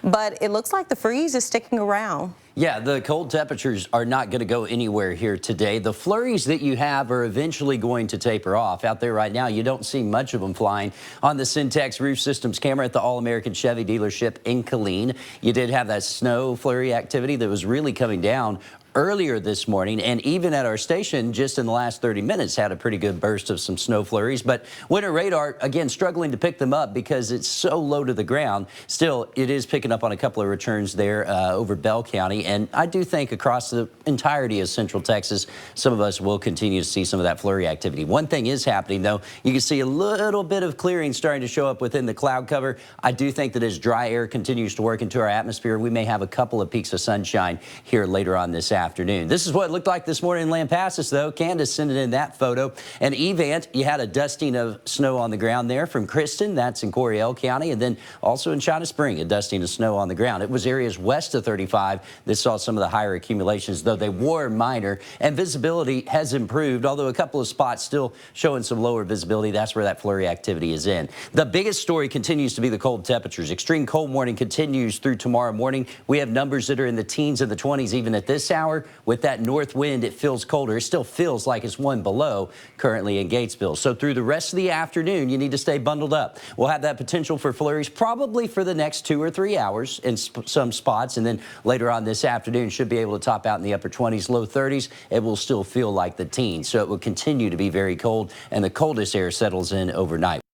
but it looks like the freeze is sticking around. Yeah, the cold temperatures are not going to go anywhere here today. The flurries that you have are eventually going to taper off. Out there right now, you don't see much of them flying on the Syntex Roof Systems camera at the All-American Chevy dealership in Killeen. You did have that snow flurry activity that was really coming down earlier this morning, and even at our station just in the last 30 minutes had a pretty good burst of some snow flurries. But winter radar, again, struggling to pick them up because it's so low to the ground. Still, it is picking up on a couple of returns there over Bell County, and I do think across the entirety of Central Texas, some of us will continue to see some of that flurry activity. One thing is happening, though. You can see a little bit of clearing starting to show up within the cloud cover. I do think that as dry air continues to work into our atmosphere, we may have a couple of peaks of sunshine here later on this afternoon. This is what it looked like this morning in Lampasas, though. Candace sent in that photo. And Evant, you had a dusting of snow on the ground there from Kristen. That's in Coryell County. And then also in China Spring, a dusting of snow on the ground. It was areas west of 35 that saw some of the higher accumulations, though they were minor. And visibility has improved, although a couple of spots still showing some lower visibility. That's where that flurry activity is in. The biggest story continues to be the cold temperatures. Extreme cold warning continues through tomorrow morning. We have numbers that are in the teens and the 20s even at this hour. With that north wind, it feels colder. It still feels like it's 1 below currently in Gatesville. So through the rest of the afternoon, you need to stay bundled up. We'll have that potential for flurries probably for the next 2 or 3 hours in some spots. And then later on this afternoon, should be able to top out in the upper 20s, low 30s. It will still feel like the teens. So it will continue to be very cold, and the coldest air settles in overnight.